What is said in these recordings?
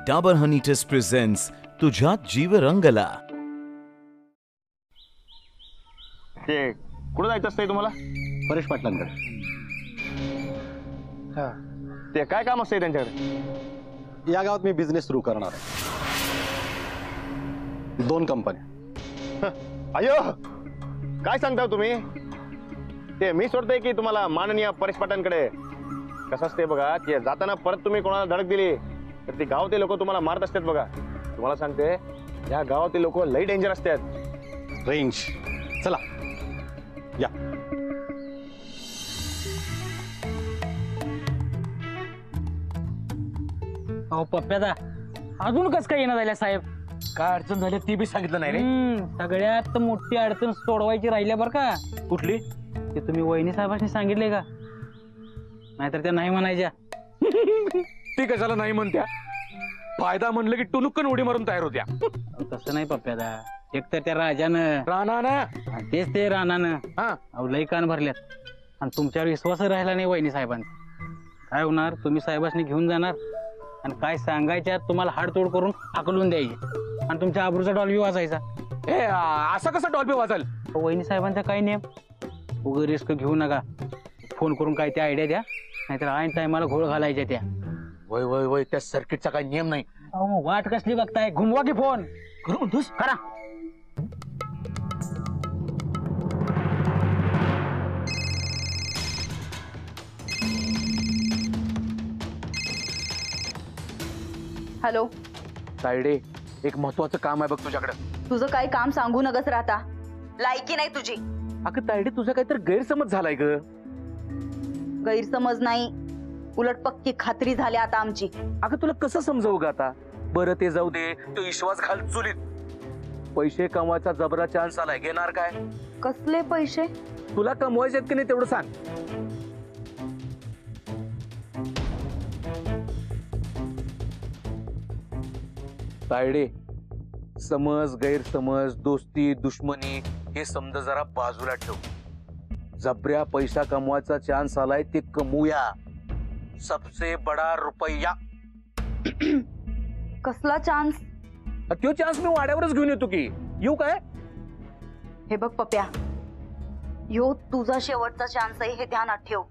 डाबर हनी taste presents तुझ्या जीव रंगला. ते कुठं जायचं असतंय तुम्हाला? परेश पाटलांकडे. ते काय काम असतंय त्यांच्याकडे? या गावात मी बिझनेस सुरू करणार आहे. 2 कंपन्या. अयो काय सांगता तुम्ही? ते मी सोडतोय की तुम्हाला माननीय परेश पाटलांकडे? कसं असते बघा, ते जाताना परत तुम्ही कोणाला धडक दिली तर ते गावातील लोक तुम्हाला मारत असतात. बघा तुम्हाला सांगते, या गावातील लोक लई डेंजर असतात. रेंज चला या. अहो पप्प्यादा, अजून कस काय येणं झाल्या साहेब? काय अडचण झाली ती बी सांगितलं नाही रे. सगळ्यात मोठी अडचण सोडवायची राहिल्या बरं का. कुठली? ते तुम्ही वहिनी साहेबांनी सांगितले का? नाहीतर त्या नाही म्हणायच्या. ती कशाला नाही म्हणत्या? फायदा म्हणलं की टुनुक्कन उडी मारून तयार होत्या. तसं नाही पप्प्यादा, एक तर त्या राजानं, राणा तेच ते राणानं हा लई कान भरल्यात आणि तुमच्यावर विश्वास राहिला नाही वहिनी साहेबांचा. काय होणार? तुम्ही साहेबांनी घेऊन जाणार आणि काय सांगायच्या तुम्हाला हाडतोड करून हाकलून द्यायचे आणि तुमच्या आबरूचा डॉल्बी वाजायचा. ए असं कसं डॉल्बी वाजाल? वहिनी साहेबांचा काय नियम? उगा रिस्क घेऊ नका. फोन करून काय त्या आयडिया द्या, नाहीतर ऐन टायमाला घोळ घालायच्या त्या. वय वय वय, त्या सर्किटचा काही नियम नाही. अहो वाट कसली बघताय? घुमवा की फोन. करू म्हणतोस? करा. हॅलो. तायडे, एक महत्वाचं काम आहे बघ तुझ्याकडे. तुझं काही काम सांगू नगस राहता. लायकी नाही तुझी. अगं तायडे, तुझा काहीतरी गैरसमज झालाय ग. गैरसमज नाही, उलट पक्की खात्री झाली आता आमची. अगं तुला कसं समजावू ग आता? बरं ते जाऊ दे, तो विश्वास घाल चुलीत. पैसे कमवायचा जबरा चान्स आलाय, घेणार काय? कसले पैसे? तुला कमवायचे आहेत की नाही तेवढं सांग. तायडे, समज गैरसमज दोस्ती दुश्मनी हे समज जरा बाजूला ठेव. जबऱ्या पैसा कमवायचा चान्स आलाय, ते कमवूया. सबसे बडा रुपया. कसला चान्स? तो चान्स मी वाड्यावरच घेऊन येतो की. येऊ काय? हे बघ पप्या, यो तुझा शेवटचा चान्स आहे हे ध्यानात ठेव.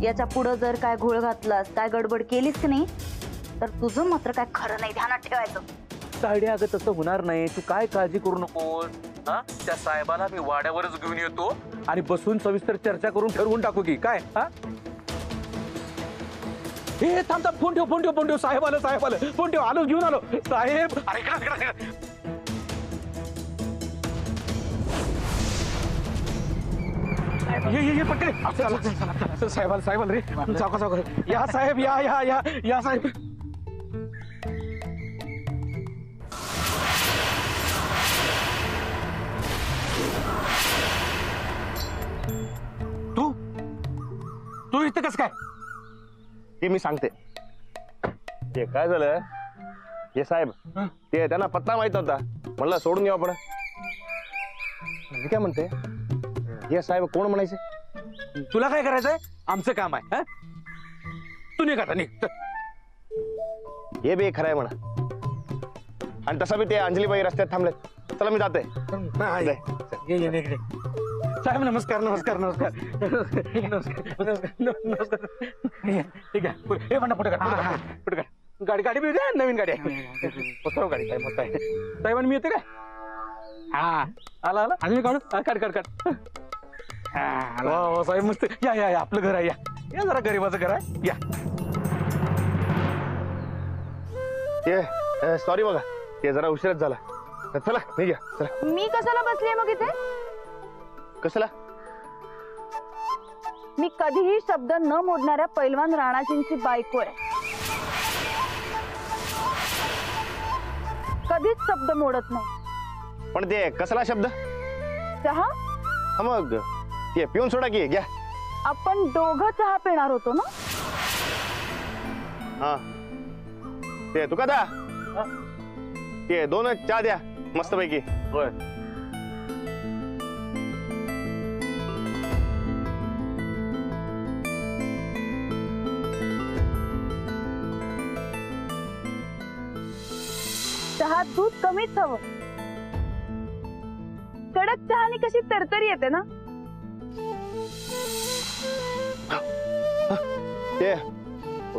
याच्या पुढे जर काय घोळ घातलास, काय गडबड केलीस की नाही, तर तुझं मात्र काय खरं नाही. ध्यानात ठेवायचं. तायडे, अगं तसं होणार नाही, तू काय काळजी करू नकोस. हा, त्या साहेबाला मी वाड्यावरच घेऊन येतो आणि बसून सविस्तर चर्चा करून ठरवून टाकू की काय. हा, हे थांब थांब, फोन ठेव फोन ठेव फोन ठेव. साहेब आलं साहेब आलं. फोन ठेव, आलो घेऊन आलो. साहेब, अरे इकडे. ये पटकन. साहेब आलं रे. सावका सावका. या साहेब, या या या या साहेब. तू इथं कसं काय? ते मी सांगते. ते काय झालं, हे साहेब ते त्यांना पत्ता माहित होता, म्हणलं सोडून येऊ आपण. मी काय म्हणते, हे साहेब कोण म्हणायचे? तुला काय करायचंय? आमचं काम आहे. तू निघ आता, निघ. हे बी खरं आहे म्हणा. आणि तसं बी ते अंजलीबाई रस्त्यात थांबलेत. चला मी जाते. साहेब नमस्कार नमस्कार नमस्कार नमस्कार. ठीक आहे, हे म्हणा पुढे पुढे गाडी गाडी द्या, नवीन गाडी आहे. गाडी काय मस्त आहे. साहेबांनी मी येते काय? हा आला आला. अजून काढू. काढ काढ काढ. वा साहेब मस्त. या या आपलं घर आहे. या या जरा गरीबाचं घर आहे. या. ते सॉरी बघा, ते जरा उशीरच झाला. चला मी घ्या. चला. मी कशाला बसलीये मग इथे? कसला? मी कधीही शब्द न मोडणाऱ्या पैलवान राणाजींची बायको आहे. कधीच शब्द मोडत नाही. पण ते कसला शब्द? चहा? मग ते पिऊन सोडा की. घ्या. आपण दोघं चहा पिणार होतो ना? हा, ते तुका दा ते 2 चहा द्या मस्त पैकी. होय. चहात दूध कमीच हवं. कडक चहाने कशी तरतरी येते ना.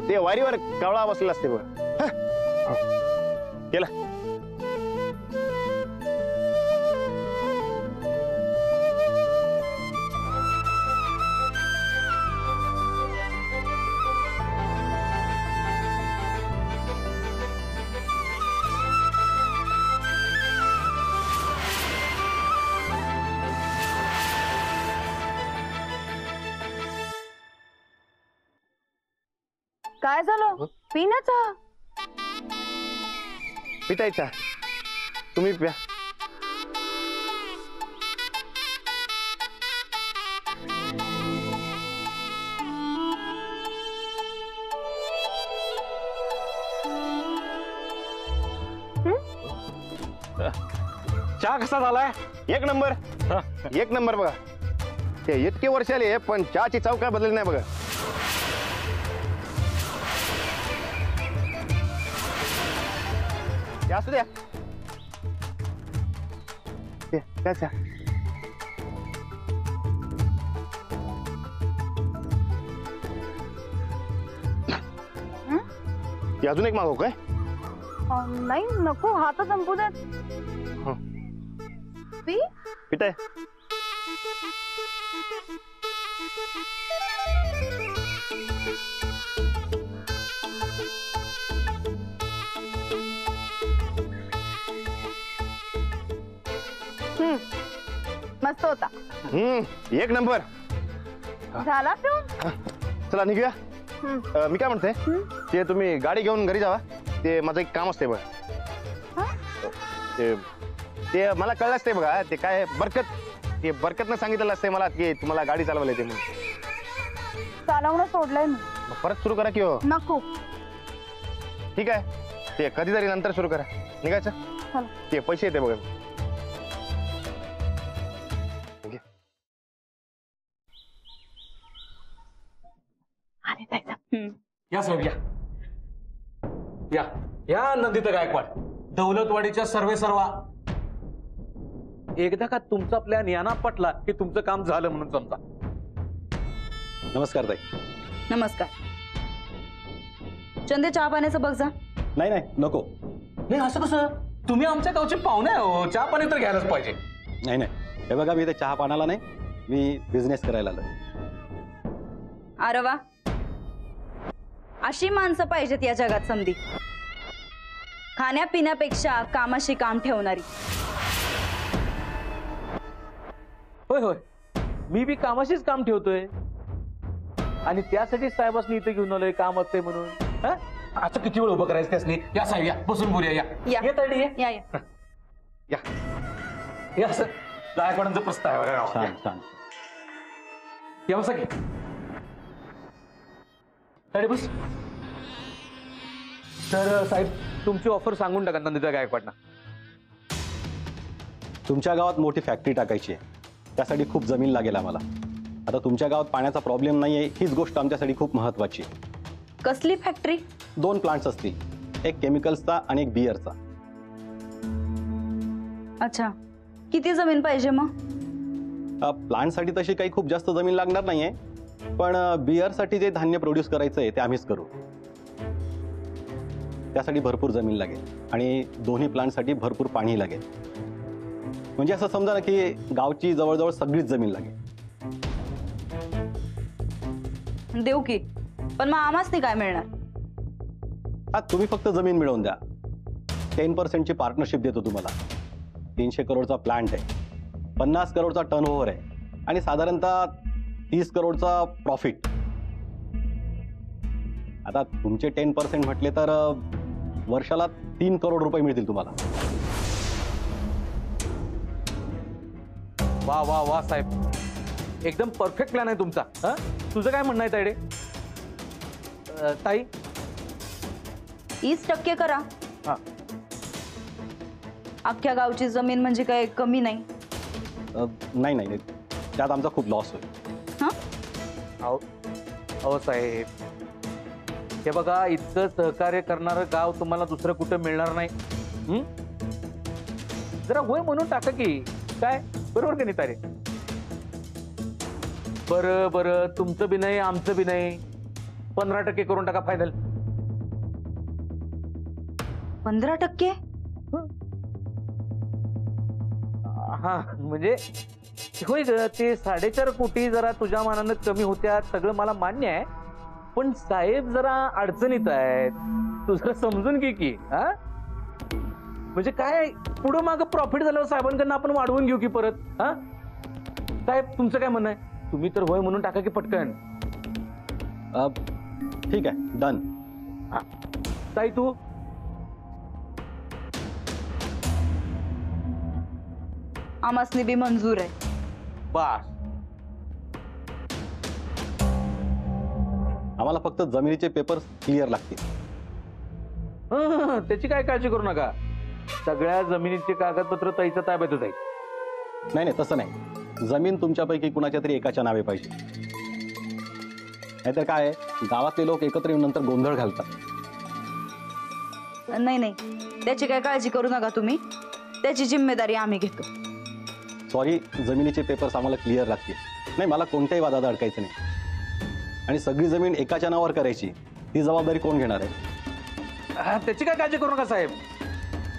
ते वारीवर कावळा बसलेला असते बघ. केला काय झालं पिना चहा. पितायचा तुम्ही प्या. चहा कसा झालाय? एक नंबर एक नंबर बघा. ते इतके वर्ष आले पण चहाची चव काय बदलली नाही बघा. ते असू द्या. ते काय चहा? ते अजून एक मागव काय? नाही नको हात संपू देत. पी. पिताय मस्त होता. एक नंबर. झाला पिऊन. चला निघूया. मी काय म्हणते ते तुम्ही गाडी घेऊन घरी जावा. ते माझं एक काम असते बघा. ते मला कळलं असते बघा. ते काय बरकतनं सांगितलेलं असते मला की तुम्हाला गाडी चालवायला येते म्हणून. चालवणं सोडलंय मी. मग परत सुरू करा की हो. नको. ठीक आहे ते कधीतरी नंतर सुरू करा. निघायचं. चला. ते पैसे येते बघा. या साहेब या या या नंदिता गायकवाड दौलतवाडीच्या सर्वे सर्वा. एकदा का तुमचा प्लॅन यांना पटला की तुमचं काम झालं म्हणून समजा. नमस्कार ताई. नमस्कार. चंदे चहा पाण्याचं बघ जा. नाही नाही नको. नाही असं कसं. तुम्ही आमच्या गावचे पाहुणे हो. चहा पाणी तर घ्यायलाच पाहिजे. नाही नाही हे बघा मी इथे चहा पाण्याला नाही मी बिझनेस करायला आलोय. अरे वा. अशी माणसं पाहिजेत या जगात समधी. खाण्यापिण्यापेक्षा कामाशी काम ठेवणारी. होय होय मी बी कामाशीच काम ठेवतोय आणि त्यासाठी साहेबांनी इथे घेऊन आलोय काम असते म्हणून. आता किती वेळ उभं करायचं त्यासनी. या साहेब या बसून बोलूया. या या. ये तायडी, ये. या या. या या असं गायकवाडांचा प्रस्ताव आहे बघा. छान छान. या बसा की. तायडी बस. तर साहेब तुमची ऑफर सांगून टाका नंदिता गायकवाडना. तुमच्या गावात मोठी फॅक्टरी टाकायची आहे. त्यासाठी खूप जमीन लागेल आम्हाला. आता तुमच्या गावात पाण्याचा प्रॉब्लेम नाही आहे हीच गोष्ट आमच्यासाठी खूप महत्वाची आहे. कसली फॅक्टरी. 2 प्लांट्स असतील. एक केमिकल्सचा आणि एक बिअरचा. अच्छा किती जमीन पाहिजे मग. प्लांटसाठी तशी काही खूप जास्त जमीन लागणार नाहीये पण बिअरसाठी जे धान्य प्रोड्यूस करायचं आहे ते आम्हीच करू. त्यासाठी भरपूर जमीन लागेल आणि दोन्ही प्लांटसाठी भरपूर पाणी लागेल. म्हणजे असं समजा ना की गावची जवळजवळ सगळीच जमीन लागेल. देऊ की पण मग आम्हाच काय मिळणार. हा तुम्ही फक्त जमीन मिळवून द्या. 10% ची पार्टनरशिप देतो तुम्हाला. 300 करोडचा प्लांट आहे. 50 करोडचा टर्नओव्हर आहे आणि साधारणतः 30 करोडचा प्रॉफिट. आता तुमचे 10% म्हटले तर वर्षाला 3 करोड रुपये मिळतील तुम्हाला. वा वा वा साहेब एकदम परफेक्ट प्लॅन आहे तुमचा. तुझं काय म्हणणं आहे तायडे. ताई 30% करा. हा. अख्ख्या गावची जमीन म्हणजे काय कमी नाही. नाही नाही त्यात आमचा खूप लॉस होईल. अहो साहेब हे बघा इतकं सहकार्य करणारं गाव तुम्हाला दुसरं कुठं मिळणार नाही. जरा होय म्हणून टाका की. काय बरोबर का नाही तारे? बरं तुमचं बी नाही आमचं बी नाही, 15% करून टाका फायनल. 15%? हा म्हणजे होय ग, ते 4.5 कोटी जरा तुझ्या मानानं कमी होत्या, सगळं मला मान्य आहे. पण साहेब जरा अडचणीत आहेत, तू जरा समजून घे की. हा म्हणजे काय, पुढं मागं प्रॉफिट झाल्यावर साहेबांकडनं आपण वाढवून घेऊ की परत. हा साहेब तुमचं काय म्हणणं आहे? तुम्ही तर होय म्हणून टाका की पटकन. ठीक आहे, डन. ताई तू? आमासनी बी मंजूर आहे. बस. आम्हाला फक्त जमिनीचे पेपर्स क्लिअर लागतील. त्याची काय काळजी करू नका, सगळ्या जमिनीचे कागदपत्र ताईच्या ताब्यातच आहेत. नाही नाही, तसं नाही. जमीन तुमच्यापैकी कुणाच्या तरी एकाच्या नावे पाहिजे. नाहीतर काय आहे, गावातले लोक एकत्र येऊन नंतर गोंधळ घालतात. नाही, त्याची काय काळजी करू नका तुम्ही, त्याची जिम्मेदारी आम्ही घेतो. सॉरी, जमिनीचे पेपर्स आम्हाला क्लिअर लागतील. नाही, मला कोणत्याही वादात अडकायचं नाही. आणि सगळी जमीन एकाच्या नावावर करायची, ही जबाबदारी कोण घेणार आहे? त्याची काय काळजी करू नका साहेब,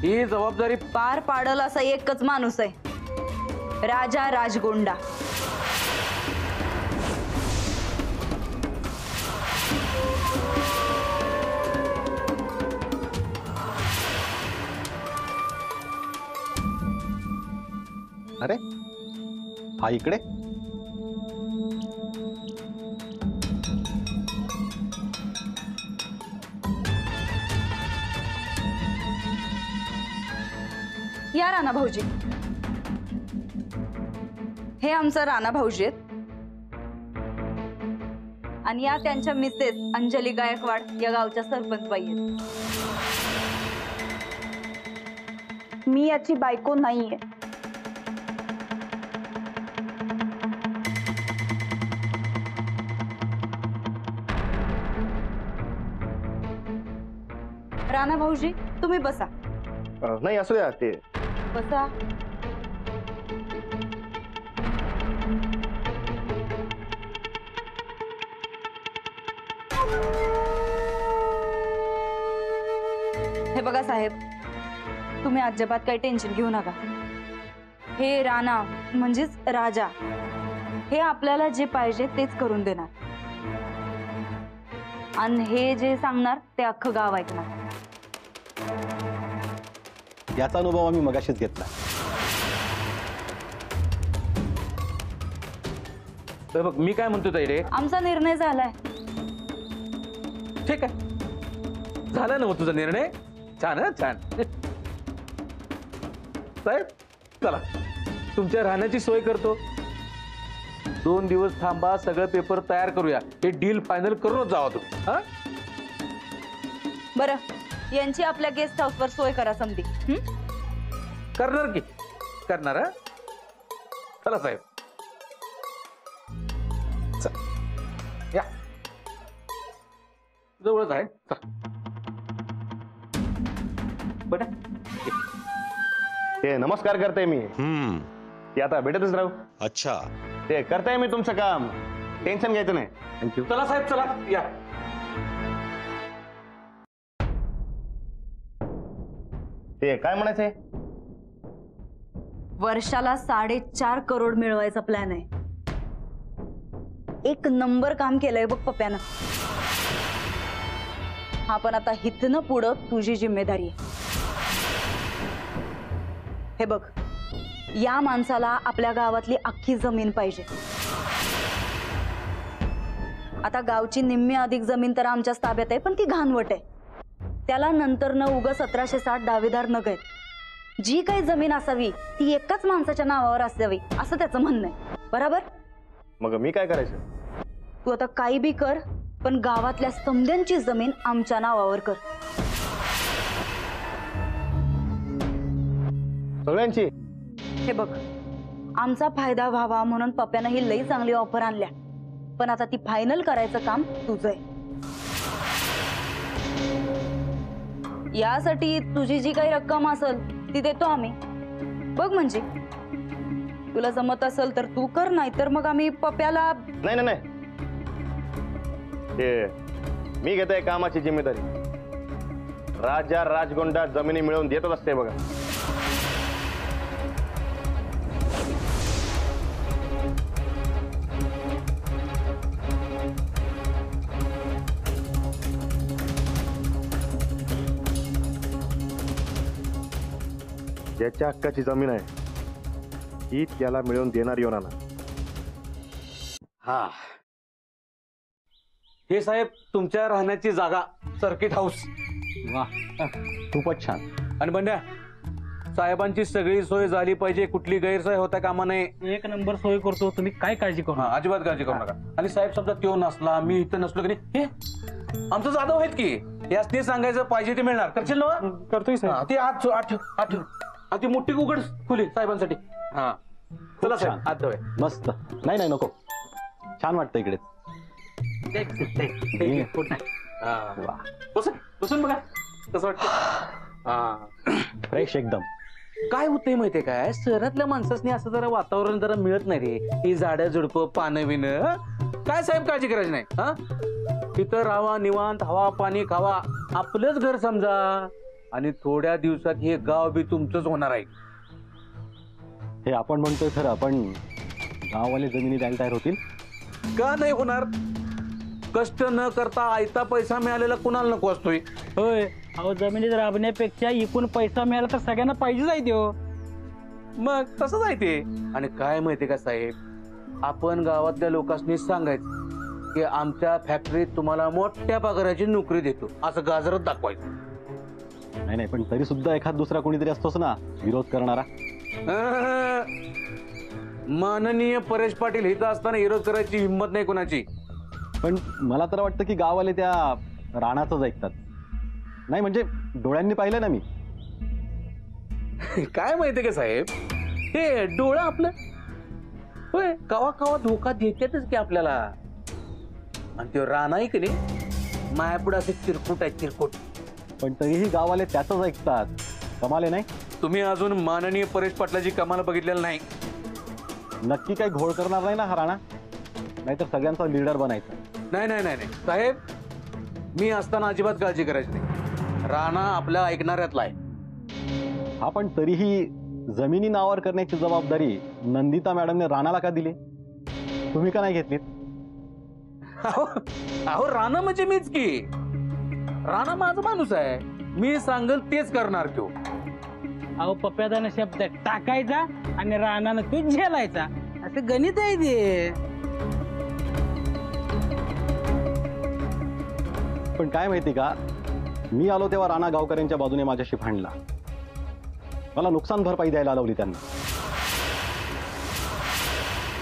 ही जबाबदारी पार पाडल असा एकच माणूस आहे, राजा राजगोंडा. अरे हा इकडे. या राणा भाऊजी, हे आमचं राणा भाऊजी आहेत. आणि या त्यांच्या मिसेस अंजली गायकवाड या गावच्या सरपंच बाई आहेत. मी याची बायको नाहीये. राणा भाऊजी तुम्ही बसा. नाही असू द्या, ते बसा. हे बघा साहेब, तुम्ही अजिबात काही टेन्शन घेऊ नका. हे राणा म्हणजेच राजा, हे आपल्याला जे पाहिजे तेच करून देणार. आणि हे जे सांगणार ते अख्खं गाव ऐकणार. याचा अनुभव आम्ही मगाशीच घेतला. तर बघ मी काय म्हणतो ताई रे, आमचा निर्णय झालाय. ठीक आहे, झाला ना हो तुझा निर्णय. छान छान. साहेब चला, तुमच्या राहण्याची सोय करतो. 2 दिवस थांबा, सगळं पेपर तयार करूया, हे डील फायनल करूनच जावा तुम्ही. हा बरं, यांची आपल्या गेस्ट हाऊसवर सोय करा समधी. करणार की करणार. हा चला साहेब, या जवळच आहे. बरं ते नमस्कार करते मी, ते आता भेटतच राहू. अच्छा. ते करताय मी तुमचं काम, टेन्शन घ्यायचं नाही. थँक्यू. चला साहेब चला या. ते काय म्हणायचंय? वर्षाला 4.5 करोड मिळवायचा प्लॅन आहे. एक नंबर काम केलंय बघ पप्प्यानं. हा पण आता हिथनं पुढं तुझी जिम्मेदारी आहे. हे बघ, या माणसाला आपल्या गावातली अख्खी जमीन पाहिजे. आता गावची निम्मी अधिक जमीन तर आमच्याच ताब्यात आहे, पण ती घाणवट आहे. त्याला नंतर न उगा 1760 दावेदार नग आहेत. जी काही जमीन असावी ती एकाच माणसाच्या नावावर असावी असं त्याचं म्हणणं आहे. बरोबर? मग मी काय करायचं? तू आता काही बी कर, पण गावातल्या समद्यांची जमीन आमच्या नावावर कर. सगळ्यांची? हे बघ, आमचा फायदा व्हावा म्हणून पप्प्यानं ही लई चांगली ऑफर आणल्या, पण आता ती फायनल करायचं काम तुझं आहे. यासाठी तुझी जी काही रक्कम असेल ती देतो आम्ही. बघ म्हणजे तुला जमत असेल तर तू कर, नाही तर मग आम्ही पप्याला. नाही नाही नाही, ते मी घेतोय कामाची जिम्मेदारी. राजा राजगोंडा जमिनी मिळवून देतच असते बघा. ज्याच्या हक्काची जमीन आहे ती त्याला मिळवून देणार योनाना. हा, हे साहेब तुमच्या राहण्याची जागा, सर्किट हाऊस. वा, खूपच छान. आणि बंड्या, साहेबांची सगळी सोय झाली पाहिजे, कुठली गैरसोय होता कामा नये. एक नंबर सोय करतो, तुम्ही काय काळजी करू हा, नका. अजिबात काळजी करू नका. आणि साहेब समजा त्यो नसला, मी इथं नसलो की नाही, हे आमचं जाधव आहेत की, यासनी सांगायचं पाहिजे ते मिळणार. करशील ना? करतोय हा, ती आत ठेव, आत ठेव. आणि ती मोठी उघड खुली साहेबांसाठी. हा, चला साहेब, छान. आत जाऊया. मस्त. नाही नाही नको, छान वाटतं इकडे. हा. बसून बघा कसं वाटतं. हा, फ्रेश एकदम. काय होतंय माहितीये काय, शहरातल्या माणसांनी असं जरा वातावरण जरा मिळत नाही रे. ही झाडं झुडपं पानं बिनं, काय साहेब काळजी करायची नाही. हा, तिथं राहावा, निवांत हवा पाणी खावा, आपलंच घर समजा. आणि थोड्या दिवसात हे गाव बी तुमचंच होणार आहे. हे आपण म्हणतोय खरं, आपण गाववाले जमिनी द्यायला तयार होतील? का नाही होणार? कष्ट न करता आयता पैसा मिळालेला कुणाला नको असतोय. होय, अहो जमिनीत राबण्यापेक्षा इकून पैसा मिळाला तर सगळ्यांना पाहिजे आहे त्यो. मग तसंच आहे ते. आणि काय माहितीये का साहेब, आपण गावातल्या लोकांनी सांगायचं की आमच्या फॅक्टरीत तुम्हाला मोठ्या पगाराची नोकरी देतो, असं गाजरत दाखवायचं. नाही नाही, पण तरी सुद्धा एखाद दुसरा कोणीतरी असतोच ना विरोध करणारा. माननीय परेश पाटील इथं असताना विरोध करायची हिंमत नाही कोणाची. पण मला तर वाटतं की गाववाले त्या राणाचंच ऐकतात. नाही म्हणजे डोळ्यांनी पाहिलं ना मी. काय माहितीये का साहेब, हे डोळं आपलं होय कवा कवा धोका देतातच की आपल्याला. आणि ते राणा आहे की नाही, मायापुढे असे चिरकुट आहे चिरकुट. पण तरीही गाववाले त्याचंच ऐकतात. कमाले नाही. तुम्ही अजून माननीय परेश पाटलाची कमाल बघितलेलं नाही. नक्की काही घोळ करणार नाही ना हा राणा? नाहीतर सगळ्यांचा लीडर बनायचा. नाही नाही नाही नाही साहेब, मी असताना अजिबात काळजी करायची नाही. राणा आपल्या ऐकणाऱ्यातला आहे. हा, पण तरीही जमिनी नावावर करण्याची जबाबदारी नंदिता मॅडमने राणाला का दिली? तुम्ही का नाही घेतलीत? अहो राणा म्हणजे मीच की. राणा माझा माणूस आहे, मी सांगल तेच करणार तो. अहो पप्यादानं शब्द टाकायचा आणि रानानं तू झेलायचा, असं गणित आहे ते. पण काय माहिती का, मी आलो तेव्हा राणा गावकऱ्यांच्या बाजूने माझ्याशी भांडला. मला नुकसान भरपाई द्यायला लावली त्यांना.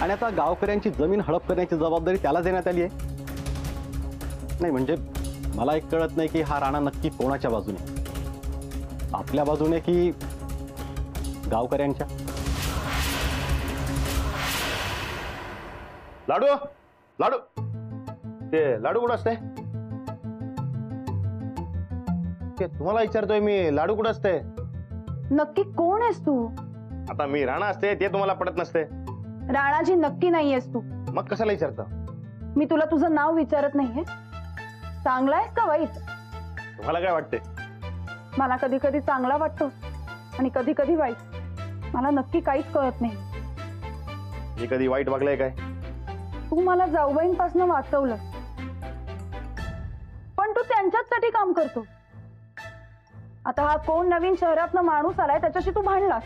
आणि आता गावकऱ्यांची जमीन हडप करण्याची जबाबदारी त्याला देण्यात आली आहे. नाही म्हणजे मला एक कळत नाही की हा राणा नक्की कोणाच्या बाजूने, आपल्या बाजूने की गावकऱ्यांच्या? लाडू लाडू, ते लाडू कुठं असते? ते तुम्हाला विचारतोय मी, लाडू कुठं असते? नक्की कोण आहेस तू? आता मी राणा असते ते तुम्हाला पटत नसते. राणाजी नक्की नाहीयेस तू. मग कशाला विचारता? मी तुला तुझं नाव विचारत नाहीये. चांगला आहेस का वाईट? तुम्हाला काय वाटते? मला कधी कधी चांगला वाटतो आणि कधी कधी वाईट. मला नक्की काहीच कळत नाही. मी कधी वाईट वागलंय काय? तू मला जाऊबाईंपासून वाचवलं, पण तू त्यांच्याचसाठी काम करतो. आता हा कोण नवीन शहरातनं माणूस आलाय त्याच्याशी तू भांडलास,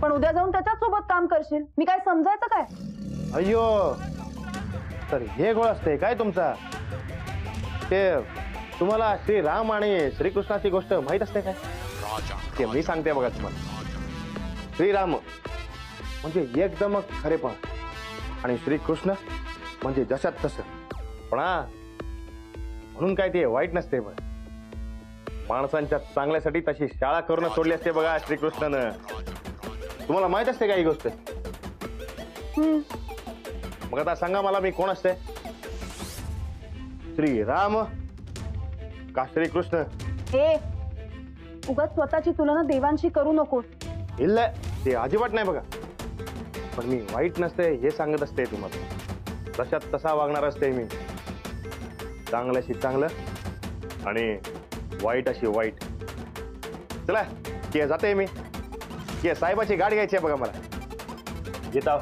पण उद्या जाऊन त्याच्याच सोबत काम करशील. मी काय समजायचं काय? अय्यो, तर हे गोळ असते काय तुमचा? ते तुम्हाला श्रीराम आणि श्रीकृष्णाची गोष्ट माहित असते काय? ते मी सांगते बघा तुम्हाला. श्रीराम म्हणजे एकदम खरेपण आणि श्रीकृष्ण म्हणजे जशात तसं. पण म्हणून काय ते वाईट नसते. बघ, माणसांच्या चांगल्यासाठी तशी शाळा करून सोडली असते बघा श्रीकृष्णानं. तुम्हाला माहित असते का ही गोष्ट? मग आता सांगा मला, मी कोण असते? श्रीराम का श्रीकृष्ण? हे उगाच स्वतःची तुलना देवांशी करू नकोस. इल्ल ते अजिबात नाही बघा. पण मी वाईट नसते हे सांगत असते तुम्हाला. तशात तसा वागणार असते मी. चांगल्याशी चांगलं आणि वाईट अशी वाईट. चला की जाते मी. की साहेबाची गाडी घ्यायची आहे बघा मला. येत आहो.